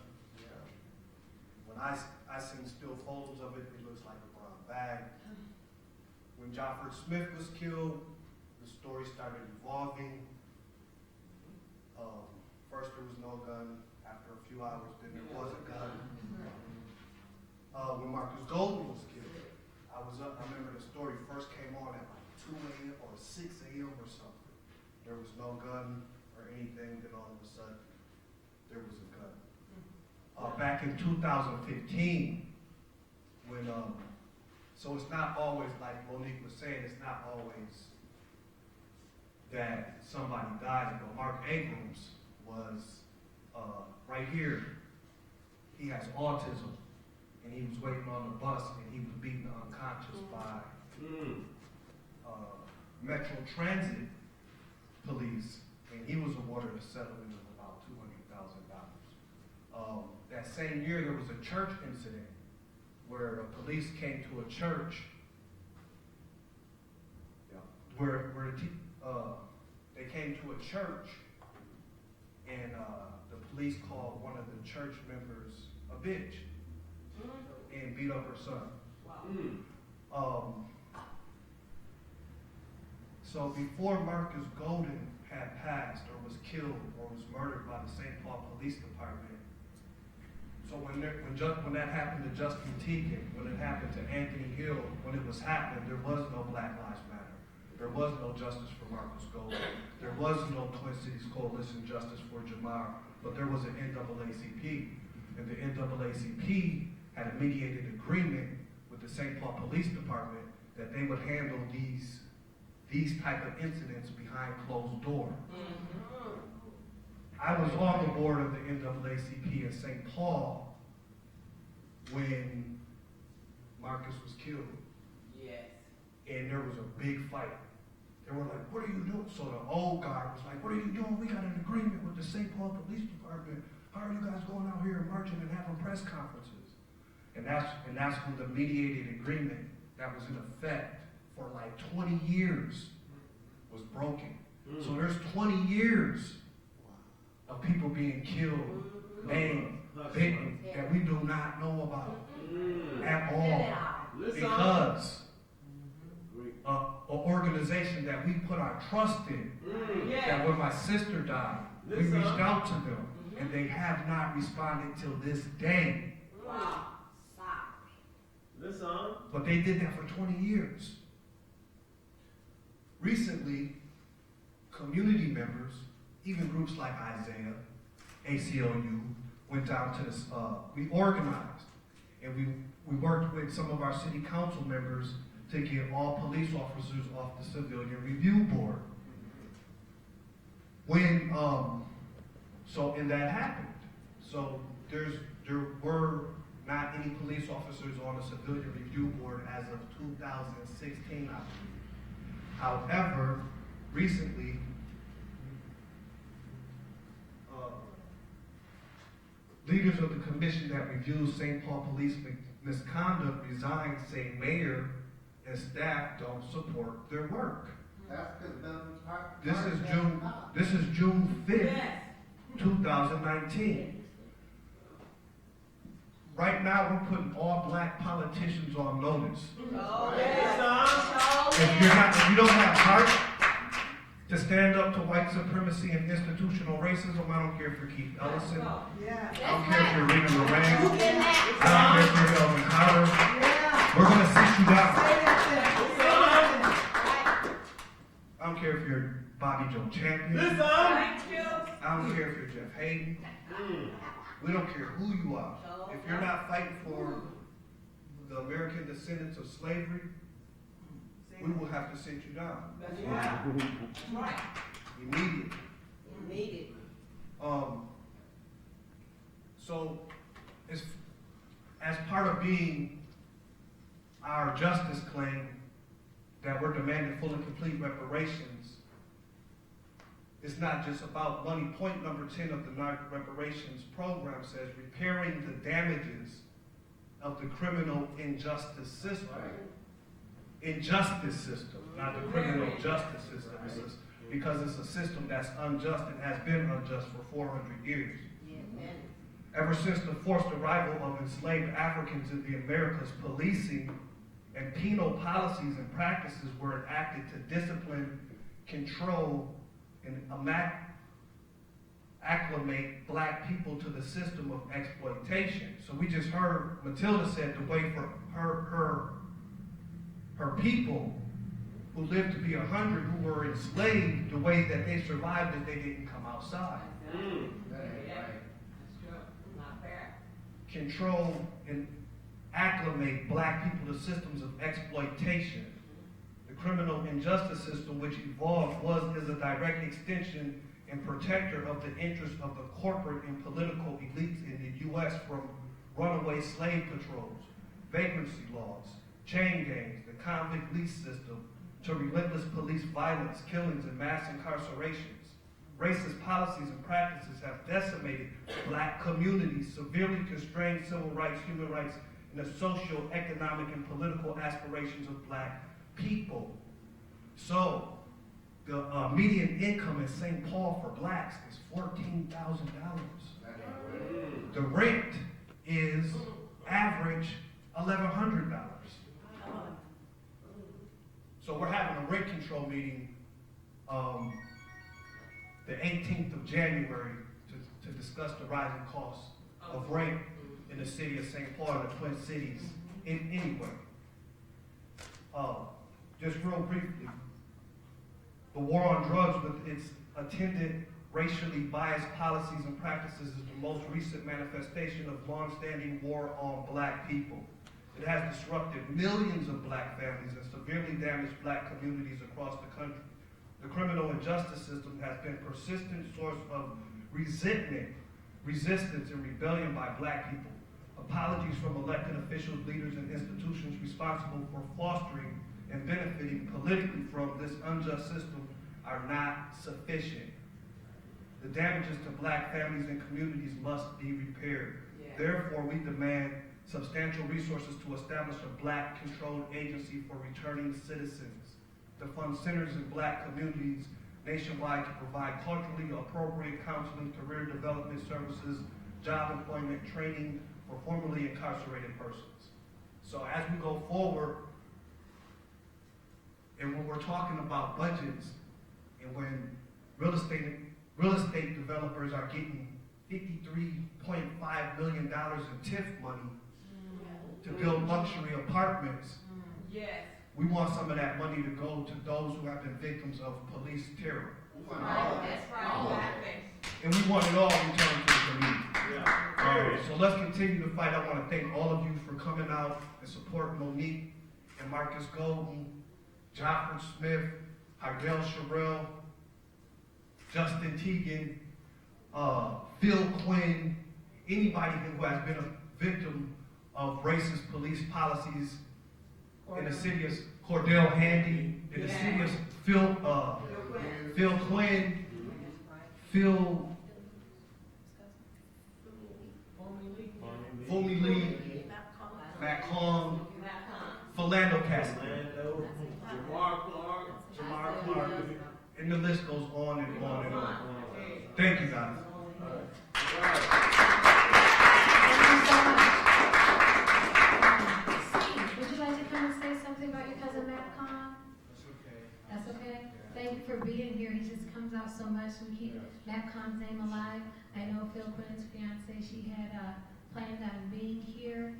When I seen still photos of it, it looks like a brown bag. When Joffrey Smith was killed, the story started evolving. First there was no gun. After a few hours, then there was a gun. When Marcus Golden was killed, I was up. I remember the story first came on at like 2 a.m. or 6 a.m. or something. There was no gun or anything. Then all of a sudden, there was a gun. Back in 2015, when so it's not always like Monique was saying. It's not always that somebody died. But Mark Abrams was right here. He has autism, and he was waiting on the bus, and he was beaten unconscious by Metro Transit police, and he was awarded a settlement of about $200,000. That same year, there was a church incident where the police came to a church, they came to a church, and the police called one of the church members a bitch and beat up her son. So before Marcus Golden had passed or was killed or was murdered by the St. Paul Police Department, so when that happened to Justin Teagan, when it happened to Anthony Hill, when it was happening, there was no Black Lives Matter. There was no justice for Marcus Golden. There was no Twin Cities Coalition Justice for Jamar, but there was an NAACP. And the NAACP had a mediated agreement with the St. Paul Police Department that they would handle these type of incidents behind closed doors. I was on the board of the NAACP in St. Paul when Marcus was killed. Yes. And there was a big fight. They were like, what are you doing? So the old guard was like, what are you doing? We got an agreement with the St. Paul Police Department. How are you guys going out here and marching and having press conferences? And that's when the mediated agreement that was in effect for like 20 years was broken. So there's 20 years of people being killed, maimed, bitten, that we do not know about at all. Because an organization that we put our trust in, that when my sister died, we reached out to them, and they have not responded till this day. Wow. But they did that for 20 years. Recently, community members, even groups like Isaiah, ACLU, went down to this, we organized, and we worked with some of our city council members to get all police officers off the civilian review board. And that happened. So there were not any police officers on the civilian review board as of 2016, I believe. However, recently, leaders of the commission that reviews St. Paul police misconduct resigned, saying mayor and staff don't support their work. This is June 5th, 2019. Right now, we're putting all black politicians on notice. If you don't have heart to stand up to white supremacy and institutional racism, I don't care if you're Keith Ellison. I don't care if you're Rena Moran. I don't care if you're Elvin Carter. We're going to sit you down. I don't care if you're Bobby Joe Champion. I don't care if you're Jeff Hayden. We don't care who you are. If you're not fighting for the American descendants of slavery, we will have to sit you down. That's right. Immediately. So, as part of being our justice claim that we're demanding full and complete reparations, it's not just about money. Point number 10 of the reparations program says repairing the damages of the criminal injustice system. Injustice system, not the criminal justice system. Because it's a system that's unjust and has been unjust for 400 years. Ever since the forced arrival of enslaved Africans in the Americas, policing and penal policies and practices were enacted to discipline, control, and acclimate black people to the system of exploitation. So we just heard Matilda said the way for her people who lived to be 100, who were enslaved, the way that they survived is they didn't come outside. Control and acclimate black people to systems of exploitation. The criminal injustice system, which evolved, is a direct extension and protector of the interests of the corporate and political elites in the U.S., from runaway slave patrols, vagrancy laws, chain gangs, the convict lease system, to relentless police violence, killings, and mass incarcerations. Racist policies and practices have decimated black communities, severely constrained civil rights, human rights, and the social, economic, and political aspirations of black people. So, the median income in St. Paul for blacks is $14,000. The rent is average $1,100. So we're having a rent control meeting the 18th of January to discuss the rising costs of rent in the city of St. Paul and the Twin Cities anyway. Just real briefly, the war on drugs with its attendant racially biased policies and practices is the most recent manifestation of long-standing war on black people. It has disrupted millions of black families and severely damaged black communities across the country. The criminal and justice system has been a persistent source of resentment, resistance, and rebellion by black people. Apologies from elected officials, leaders, and institutions responsible for fostering and benefiting politically from this unjust system are not sufficient. The damages to black families and communities must be repaired. Therefore, we demand substantial resources to establish a black-controlled agency for returning citizens, to fund centers in black communities nationwide to provide culturally appropriate counseling, career development services, job employment training for formerly incarcerated persons. So as we go forward, and when we're talking about budgets, and when real estate developers are getting $53.5 million in TIF money to build luxury apartments, Yes. we want some of that money to go to those who have been victims of police terror. That's right. And we want it all returned to the community. So let's continue to fight. I want to thank all of you for coming out and supporting Monique and Marcus Golden, Joffrey Smith, Hardell Sherrill, Justin Teagan, Phil Quinn, anybody who has been a victim of racist police policies in the city of Cordell Handy, in the city of Phil Quinn, Fumi Lee, Matt Kong, Philando Cassidy, Jamar Clark, and the list goes on and on and on. Thank you, guys. Thank you so much. Steve, would you like to come and say something about your cousin Matt Khan? That's okay. Thank you for being here. He just comes out so much. We keep Matt Khan's name alive. I know Phil Quinn's fiance, she had planned on being here.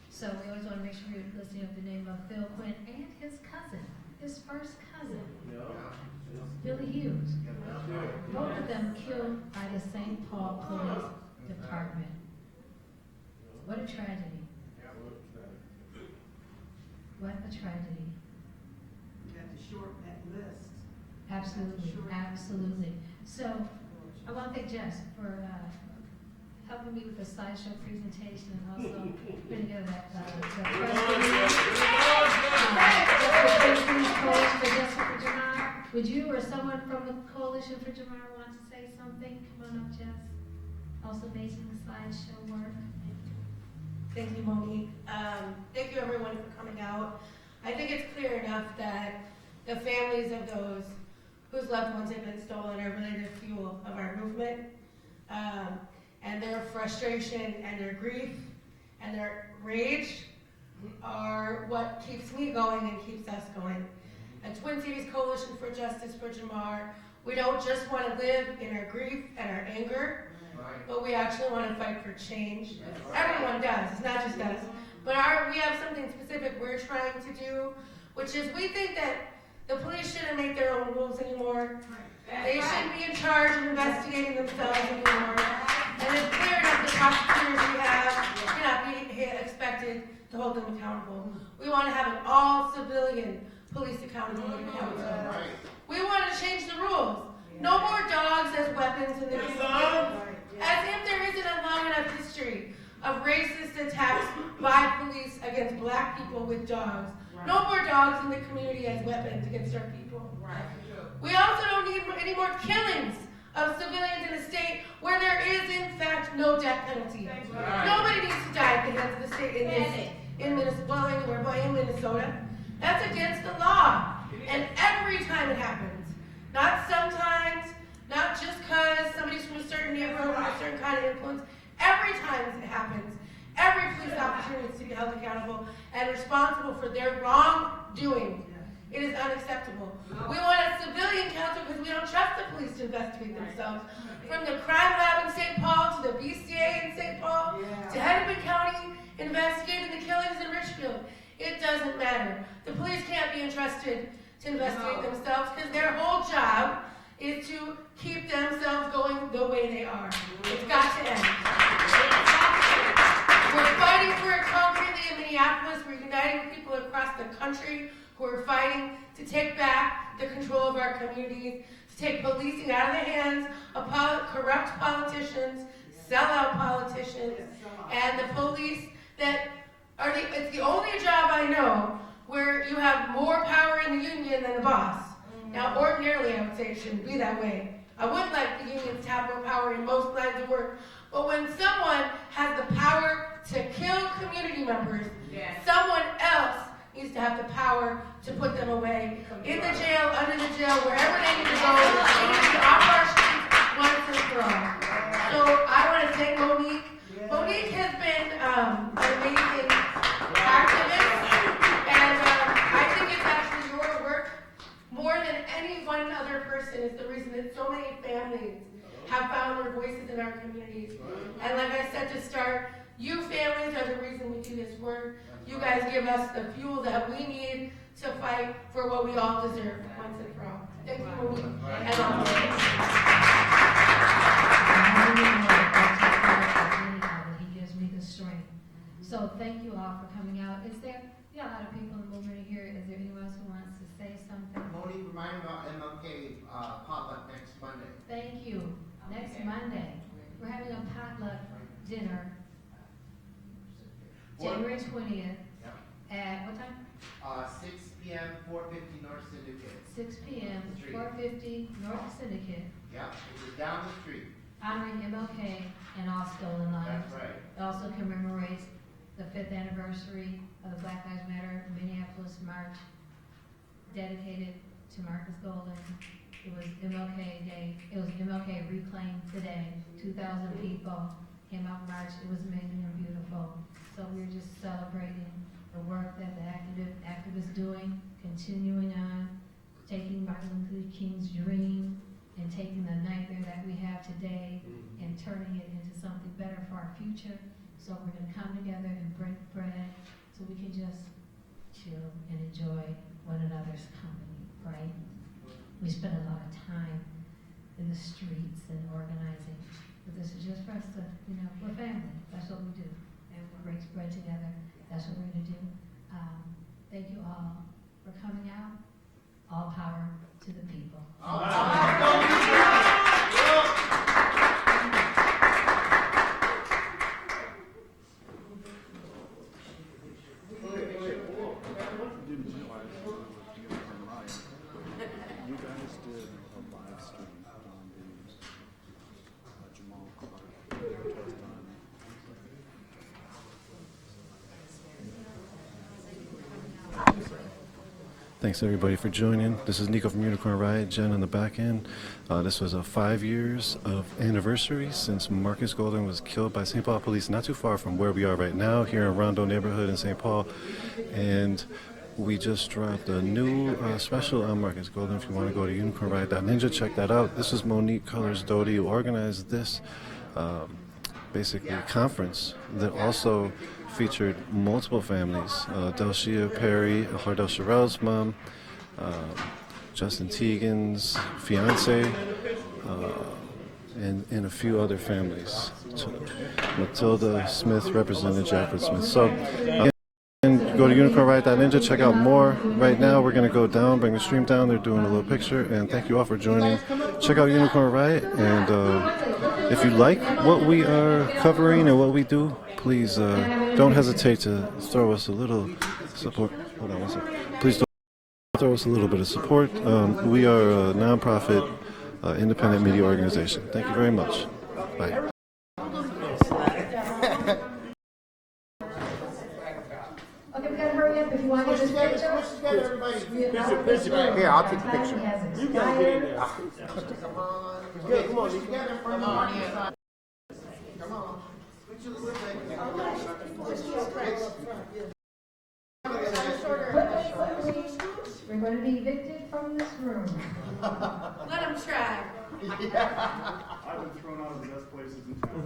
So we always want to make sure you're listening up the name of Phil Quinn and his cousin, his first cousin, Billy Hughes. Both of them killed by the St. Paul Police Department. What a tragedy. What a tragedy. You have to shorten that list. Absolutely, absolutely. So I want to thank Jess for helping me with the slideshow presentation and also putting together that press release. For Jess for Jamar. Would you or someone from the Coalition for Jamar want to say something? Come on up, Jess. Also amazing slideshow work. Thank you, Monique. Thank you, everyone, for coming out. I think it's clear enough that the families of those whose loved ones have been stolen are really the fuel of our movement. And their frustration and their grief and their rage are what keeps me going and keeps us going. At Twin Cities Coalition for Justice for Jamar, we don't just want to live in our grief and our anger, but we actually want to fight for change. Everyone does, it's not just us. But we have something specific we're trying to do, which is we think that the police shouldn't make their own rules anymore. They shouldn't be in charge of investigating themselves anymore. And it's clear enough the prosecutors we have cannot be expected to hold them accountable. We want to have an all-civilian police accountability council. We want to change the rules. No more dogs as weapons in the community. As if there isn't a long enough history of racist attacks by police against black people with dogs. No more dogs in the community as weapons against our people. We also don't need any more killings of civilians in a state where there is, in fact, no death penalty. Nobody needs to die at the hands of the state in Minnesota. That's against the law. And every time it happens, not sometimes, not just because somebody's from a certain neighborhood or a certain kind of influence, every time it happens, every police officer needs to be held accountable and responsible for their wrongdoing. It is unacceptable. We want a civilian council because we don't trust the police to investigate themselves. From the crime lab in St. Paul to the BCA in St. Paul to Hennepin County investigating the killings in Richfield. It doesn't matter. The police can't be entrusted to investigate themselves because their whole job is to keep themselves going the way they are. It's got to end. We're fighting for accountability. country who are fighting to take back the control of our communities, to take policing out of the hands of corrupt politicians, sellout politicians, and the police that are it's the only job I know where you have more power in the union than the boss. Now, ordinarily, I would say it shouldn't be that way. I would like the unions to have more power in most lines of work. But when someone has the power to kill community members, someone else needs to have the power to put them away in the jail, under the jail, wherever they need to go. They need to be off our streets once and for all. So I want to thank Monique. Monique has been an amazing activist, and I think it's actually your work more than any one other person is the reason that so many families have found their voices in our communities. And like I said to start, you families are the reason we do this work. You guys give us the fuel that we need to fight for what we all deserve once and for all. Thank you, Monique. And all He gives me the strength. So thank you all for coming out. Is there, a lot of people in the movement here. Is there anyone else who wants to say something? Monique, remind me about MLK pop-up next Monday. Thank you. Next Monday, we're having a potluck dinner, January 20th, at what time? 6 p.m., 450 North Syndicate. 6 p.m., 450 North Syndicate, Yeah, which is down the street. honoring MLK and all stolen lives. That's right. It also commemorates the 5th anniversary of the Black Lives Matter Minneapolis March, dedicated to Marcus Golden. It was MLK Day. It was MLK Reclaim Today. 2,000 people came out and marched. It was amazing and beautiful. So we're just celebrating the work that the activists doing, continuing on, taking Martin Luther King's dream and taking the nightmare that we have today and turning it into something better for our future. So we're going to come together and break bread so we can just chill and enjoy one another's company, right? We spend a lot of time in the streets and organizing, but this is just for us to, we're family. That's what we do. And we break bread together. That's what we're going to do. Thank you all for coming out. All power to the people. You guys did a live stream on the Jamal protest on. Thanks everybody for joining. This is Nico from Unicorn Riot, Jen on the back end. This was a 5 years of anniversary since Marcus Golden was killed by St. Paul police, not too far from where we are right now, here in Rondo neighborhood in St. Paul. And we just dropped a new special on Marcus Golden. If you want to go to unicornriot.ninja, check that out. This is Monique Colors Doty, who organized this basically conference that also featured multiple families. Delcia Perry, Hardell Sherrell's mom, Justin Teagan's fiance, and a few other families. Matilda Smith represented Jackson Smith. So, and go to unicornriot.ninja, check out more. Right now, we're going to go down, bring the stream down. They're doing a little picture, and thank you all for joining. Check out Unicorn Riot, and if you like what we are covering and what we do, please don't hesitate to throw us a little support. Hold on one second. Please don't throw us a little bit of support. We are a nonprofit, independent media organization. Thank you very much. Bye. Okay, we gotta hurry up if you want to get this picture. Here, I'll take the picture. You gotta get in there. Come on. Good, come on. Together for come on. Come on. We're going to be evicted from this room. Let them try. I've been thrown out of the best places in town.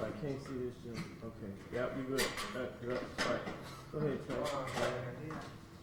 I can't see this, Jim. Okay. Yep, you good. Right. Go ahead, Charles.